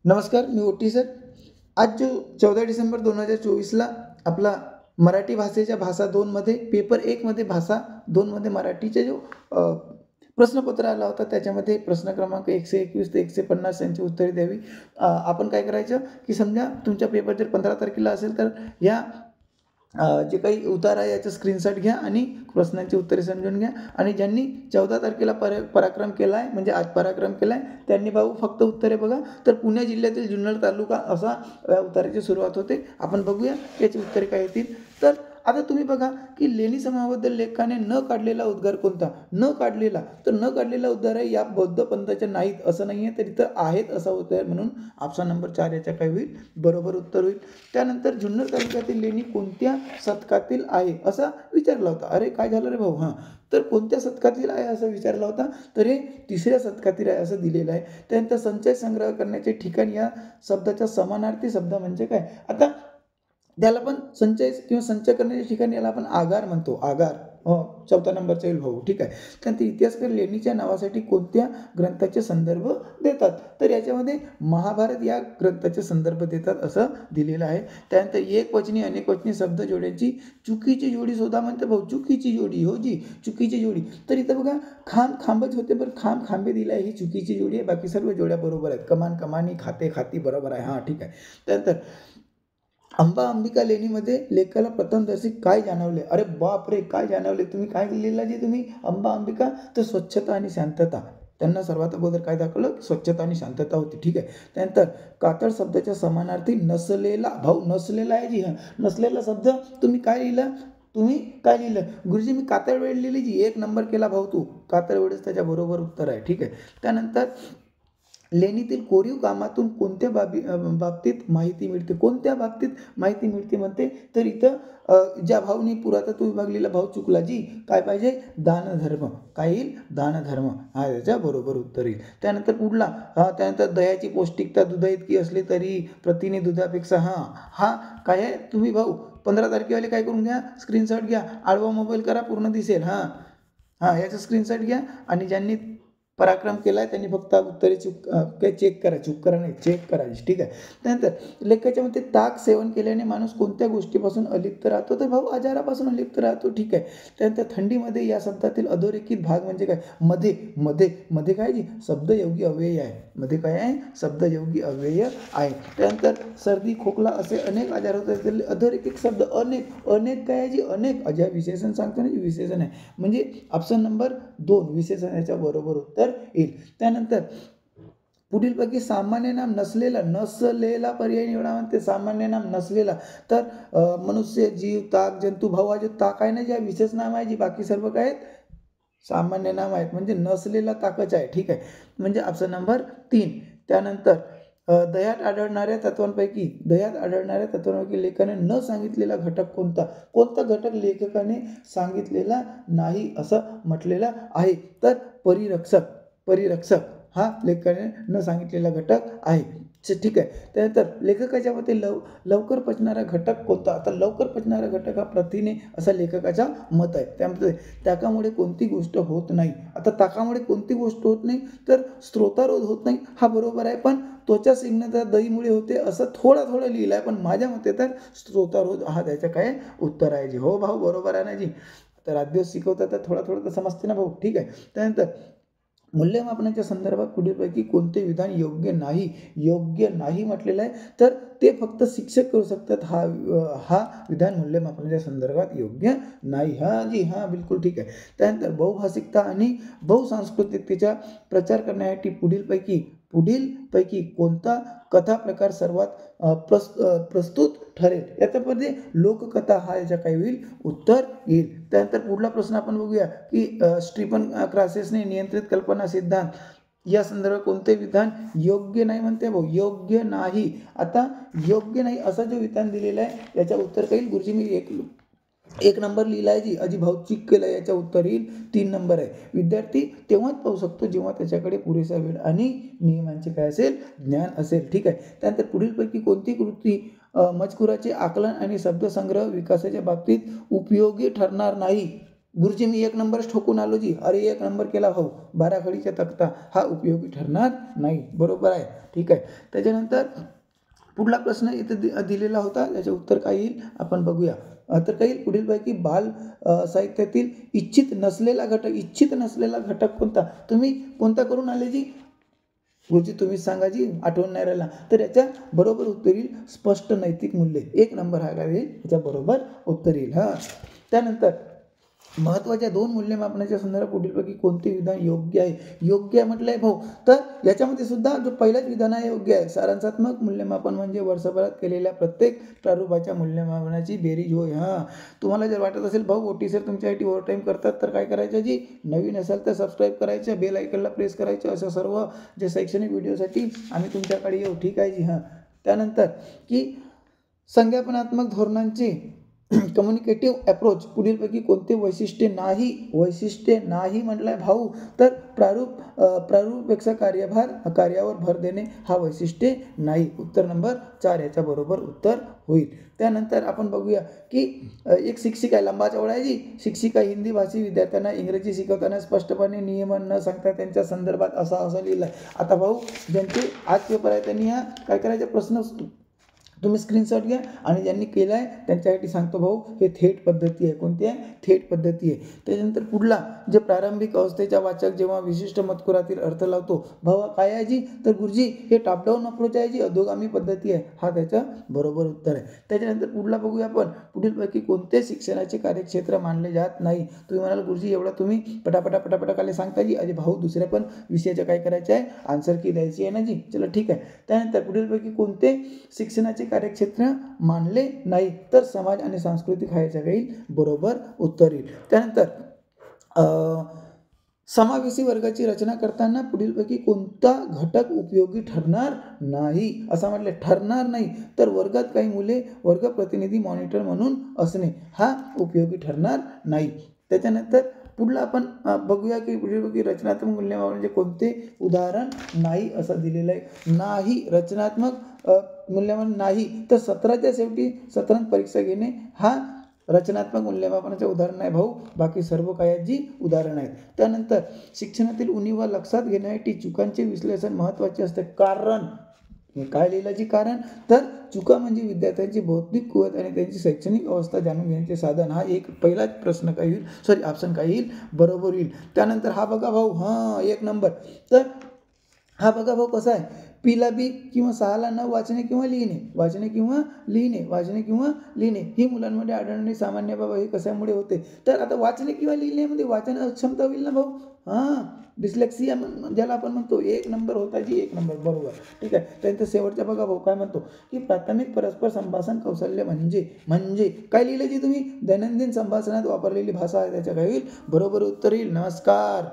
नमस्कार, मी ओटी सर. आज जो 14 डिसेंबर 2024ला आपला मराठी भाषेच्या भाषा 2मध्ये पेपर 1मध्ये भाषा 2मध्ये मराठीचे जो प्रश्नपत्र आला होता, त्याच्यामध्ये प्रश्न क्रमांक 121 ते 150 यांची उत्तरे द्यावी. आपण काय करायचं की समजा तुमचा पेपर जर 15 तारखेला असेल तर या जे काही उतार आहे याचं स्क्रीनशॉट घ्या आणि प्रश्नांची उत्तरे समजून घ्या. आणि ज्यांनी 14 तारखेला पराक्रम केला आहे, म्हणजे आज पराक्रम केला आहे, त्यांनी भाऊ फक्त उत्तरे बघा. तर पुणे जिल्ह्यातील जुन्नर तालुका असा उताराची सुरुवात होते. आपण बघूया याची उत्तरे काय येतील. तर आता तुम्ही बघा की लेणी समूहाबद्दल लेखकाने न काढलेला उद्गार कोणता. न काढलेला उद्गार आहे या बौद्ध पंथाच्या नाहीत असं नाही आहे, तर इथं आहेत असा उत्तर, म्हणून ऑप्शन नंबर 4 याच्या काय होईल, बरोबर उत्तर होईल. त्यानंतर जुन्नर तालुक्यातील लेणी कोणत्या शतकातील आहे असा विचारला होता. अरे काय झालं रे भाऊ, तर कोणत्या शतकातील आहे असं विचारला होता, तर हे 3ऱ्या शतकातील आहे असं दिलेलं आहे. त्यानंतर संचय संग्रह करण्याचे ठिकाण या शब्दाचा समानार्थी शब्द म्हणजे काय. आता त्याला पण संचय किंवा संचय करण्याचे ठिकाण याला आपण आगार म्हणतो. आगार 4था नंबरचा येईल भाऊ, ठीक आहे. त्यानंतर इतिहासकार लेणीच्या नावासाठी कोणत्या ग्रंथाचे संदर्भ देतात, तर याच्यामध्ये महाभारत या ग्रंथाचे संदर्भ देतात असं दिलेलं आहे. त्यानंतर एकवचनी अनेकवचनी शब्द जोड्यांची चुकीची जोडी शोधा म्हणते भाऊ. चुकीची जोडी, हो जी, चुकीची जोडी. तर इथं बघा खांबच होते, पण खांबे दिला आहे, ही चुकीची जोडी आहे. बाकी सर्व जोड्या बरोबर आहेत. कमानी, खाती बरोबर आहे. ठीक आहे. त्यानंतर अंबिका लेणीमध्ये लेखाला प्रथमदर्शी काय जाणवले. अरे बाप रे, काय जाणवले. तुम्ही काय लिहिलं जे तुम्ही अंबिका, तर स्वच्छता आणि शांतता. त्यांना सर्वात अगोदर काय दाखवलं, स्वच्छता आणि शांतता होती. ठीक आहे. त्यानंतर कातळ शब्दाच्या समानार्थी नसलेला, भाऊ नसलेला आहे जी, नसलेला शब्द तुम्ही काय लिहिलं, गुरुजी मी कातळ वेळ लिहिली जी, 1 नंबर केला भाऊ तू. कातळ वेळच त्याच्या बरोबर उत्तर आहे. ठीक आहे. त्यानंतर लेणीतील कोरीव कामातून कोणत्या बाबतीत माहिती मिळते. कोणत्या बाबतीत माहिती मिळते म्हणते, तर इथं ज्या भाऊनी पुरातत्व विभाग लिहिला भाऊ चुकला जी, काय पाहिजे, दानधर्म. काय येईल, दानधर्म हा याच्या बरोबर उत्तर येईल. त्यानंतर पुढला त्यानंतर दह्याची पौष्टिकता दुधा इतकी असली तरी प्रथिने दुधापेक्षा हा काय आहे. तुम्ही भाऊ 15 तारखेवाले काय करून घ्या, स्क्रीनशॉट घ्या, आडवा मोबाईल करा, पूर्ण दिसेल. याचा स्क्रीनशॉट घ्या आणि ज्यांनी पराक्रम केला आहे त्यांनी फक्त उत्तरे चेक करायची. ठीक आहे. त्यानंतर लेखाच्या मध्ये ताक सेवन केल्याने माणूस कोणत्या गोष्टीपासून अलिप्त राहतो, तर भाऊ आजारापासून अलिप्त राहतो. ठीक आहे. त्यानंतर थंडीमध्ये या शब्दातील अधोरेखित भाग म्हणजे काय, मध्ये काय जी, शब्दयोगी अव्यय आहे. मध्ये काय आहे, शब्दयोगी अव्यय आहे. त्यानंतर सर्दी खोकला असे अनेक आजार होतात, अधोरेखित शब्द अनेक काय आहे जी, अनेक अजय विशेषण सांगतो ना, विशेषण आहे, म्हणजे ऑप्शन नंबर 2 विशेषणाच्या बरोबर उत्तर येईल. त्यानंतर पुढीलपैकी सामान्य नाम नसलेला पर्याय निवडा म्हणते. सामान्य नाम नसलेला, तर मनुष्य, जीव, ताक, जंतू. भाऊ हा जो ताक आहे ना, जे विशेष नाम आहे, जी बाकी सर्व काय आहेत, सामान्य नाम आहेत, म्हणजे नसलेला ताकच आहे. ठीक आहे, म्हणजे ऑप्शन नंबर 3. त्यानंतर दह्यात आढळणाऱ्या तत्वांपैकी लेखकाने न सांगितलेला घटक कोणता घटक लेखकाने सांगितलेला नाही असं म्हटलेलं आहे, तर परिरक्षक हा लेखकाने न सांगितलेला घटक आहे. ठीक आहे. त्यानंतर लेखकाच्या मते लवकर पचणारा घटक कोणता. आता लवकर पचणारा घटक हा प्रथिने असा लेखकाचा मत आहे. त्यामध्ये ताकामुळे कोणती गोष्ट होत नाही. आता ताकामुळे कोणती गोष्ट होत नाही, तर स्त्रोतारोध होत नाही हा बरोबर आहे, पण त्वचा सिग्नता दहीमुळे होते असं थोडं लिहिलं आहे, पण माझ्या मते तर स्त्रोतारोध हा त्याचं काय उत्तर आहे जी. हो भाऊ, बरोबर आहे ना जी. तर आदिवासी शिकवतात तर थोडं तर समजते ना भाऊ. ठीक आहे. त्यानंतर मूल्यमापनाच्या संदर्भात पुढीलपैकी कोणते विधान योग्य नाही म्हटलेलं आहे, तर ते फक्त शिक्षक करू शकतात. हा विधान मूल्यमापनाच्या संदर्भात योग्य नाही. बिलकुल ठीक आहे. त्यानंतर बहुभाषिकता आणि बहुसांस्कृतिकतेचा प्रचार करण्यासाठी पुढीलपैकी कोणता कथा प्रकार सर्वात प्रस्तुत ठरेल. याच्यामध्ये लोककथा हा याच्या काय होईल, उत्तर येईल. त्यानंतर पुढला प्रश्न आपण बघूया की स्टीफन क्रासेसने नियंत्रित कल्पना सिद्धांत या संदर्भात कोणते विधान योग्य नाही म्हणते भाऊ. योग्य नाही. आता योग्य नाही असं जे विधान दिलेलं आहे याच्या उत्तर काय येईल, गुरुजी मी एक नंबर लिहिला आहे जी, अजी भाऊ चेक केलं, याच्या उत्तर येईल 3 नंबर आहे. विद्यार्थी तेव्हाच पाहू शकतो जेव्हा त्याच्याकडे पुरेसा वेळ आणि नियमांचे काय असेल, ज्ञान असेल. ठीक आहे. त्यानंतर पुढीलपैकी कोणती कृती मजकुराचे आकलन आणि शब्दसंग्रह विकासाच्या बाबतीत उपयोगी ठरणार नाही. गुरुजी मी 1 नंबरच ठोकून आलो जी, अरे 1 नंबर केला भाऊ, 12 खडीचा तक्ता, हा उपयोगी ठरणार नाही. बरोबर आहे. ठीक आहे. त्याच्यानंतर पुढला प्रश्न इथं दिलेला होता, त्याचे उत्तर काय येईल आपण बघूया. तर काही पुढीलपैकी बाल साहित्यातील इच्छित नसलेला घटक कोणता? तुम्ही कोणता करून आले जी? गुरुजी तुम्हीच सांगा जी, आठवण नाही राहिला. तर याच्या बरोबर उत्तर येईल स्पष्ट नैतिक मूल्ये. 1 नंबर हा काय येईल, याच्या बरोबर उत्तर येईल. त्यानंतर महत्त्वाच्या 2 मूल्यमापनाच्या संदर्भात पुढीलपैकी कोणते विधान योग्य आहे? योग्य म्हटलंय भाऊ, तर याच्यामध्ये सुद्धा जो पहिलाच विधान आहे योग्य आहे. सारांशात्मक मूल्यमापन म्हणजे वर्षभरात केलेल्या प्रत्येक प्रारूपाच्या मूल्यमापनाची बेरीज होय. तुम्हाला जर वाटत असेल भाऊ ओटी सर तुमच्यासाठी ओव्हर टाईम करतात, तर काय करायचं जी, नवीन असाल तर सबस्क्राईब करायचं, बेल आयकनला प्रेस करायचं. असं सर्व जे शैक्षणिक व्हिडिओसाठी आम्ही तुमच्याकडे येऊ. ठीक आहे जी. त्यानंतर की संज्ञापनात्मक धोरणांचे कम्युनिकेटिव्ह अप्रोच पुढीलपैकी कोणते वैशिष्ट्ये नाही म्हटलंय भाऊ, तर प्रारूपपेक्षा कार्यावर भर देणे हा वैशिष्ट्ये नाही. उत्तर नंबर 4 याच्या बरोबर उत्तर होईल. त्यानंतर आपण बघूया की एक शिक्षिका आहे, लंबा चौडा आहे जी, शिक्षिका हिंदी भाषी विद्यार्थ्यांना इंग्रजी शिकवताना स्पष्टपणे नियमन न सांगता त्यांच्या संदर्भात असं लिहिलं आहे. आता भाऊ ज्यांचे आज पेपर आहे त्यांनी हा काय करायचा प्रश्न तुम्ही स्क्रीनशॉट घ्या, आणि ज्यांनी केलं आहे त्यांच्यासाठी सांगतो भाऊ, हे थेट पद्धती आहे. कोणती आहे? थेट पद्धती आहे. त्याच्यानंतर पुढला जे प्रारंभिक अवस्थेच्या वाचक जेव्हा विशिष्ट मजकुरातील अर्थ लावतो, भाऊ काय आहे जी, तर गुरुजी हे टॉप डाऊन अप्रोच आहे जी, अधोगामी पद्धती आहे. हा त्याचं बरोबर उत्तर आहे. त्याच्यानंतर पुढला बघूया आपण, पुढीलपैकी कोणते शिक्षणाचे कार्यक्षेत्र मानले जात नाही? तुम्ही म्हणाल गुरुजी एवढं तुम्ही पटापटा खाली सांगता जी, अरे भाऊ दुसऱ्या पण विषयाचं काय करायचं आहे, आन्सर की द्यायची आहे ना जी. चला ठीक आहे. त्यानंतर पुढीलपैकी कोणते शिक्षणाचे कार्यक्षेत्र मानले नाही? तर समाज आणि सांस्कृतिक हा याच्या काही बरोबर उत्तर येईल. त्यानंतर समावेशी वर्गाची रचना करताना पुढीलपैकी कोणता घटक उपयोगी ठरणार नाही? असं म्हटलं ठरणार नाही, तर वर्गात काही मुले वर्ग प्रतिनिधी मॉनिटर म्हणून असणे हा उपयोगी ठरणार नाही. त्याच्यानंतर पुढलं आपण बघूया की पुढीलपैकी रचनात्मक मूल्यमापन म्हणजे कोणते उदाहरण नाही असं दिलेलं आहे. नाही, रचनात्मक मूल्यमापन नाही, तर सत्राच्या शेवटी सत्रांत परीक्षा घेणे हा रचनात्मक मूल्यमापनाचे उदाहरण नाही भाऊ, बाकी सर्व काय जी उदाहरण आहेत. त्यानंतर शिक्षणातील उणीवा लक्षात घेण्यासाठी चुकांचे विश्लेषण महत्त्वाचे असते. कारण काय लिहिलं जी, कारण तर चुका म्हणजे विद्यार्थ्यांची बौद्धिक कुवत आणि त्यांची शैक्षणिक अवस्था जाणून घेण्याचे साधन. हा एक पहिलाच प्रश्न काय येईल, ऑप्शन काय येईल, बरोबर येईल. त्यानंतर हा बघा भाऊ, 1 नंबर, तर हा बघा भाऊ कसा आहे, पीला बी किंवा 6ला न वाचणे किंवा लिहिणे ही मुलांमध्ये आढळणे सामान्य बाबा. हे कशामुळे होते, तर आता वाचणे किंवा लिहिण्यामध्ये वाचन अक्षमता होईल ना भाऊ. डिस्लेक्सिया ज्याला आपण म्हणतो. 1 नंबर होता जी, 1 नंबर बरोबर. ठीक आहे. त्यानंतर शेवटच्या बघा भाऊ काय म्हणतो की प्राथमिक परस्पर संभाषण कौशल्य म्हणजे काय लिहिलं जी तुम्ही, दैनंदिन संभाषणात वापरलेली भाषा आहे. त्याच्या काय होईल, बरोबर उत्तर येईल. नमस्कार.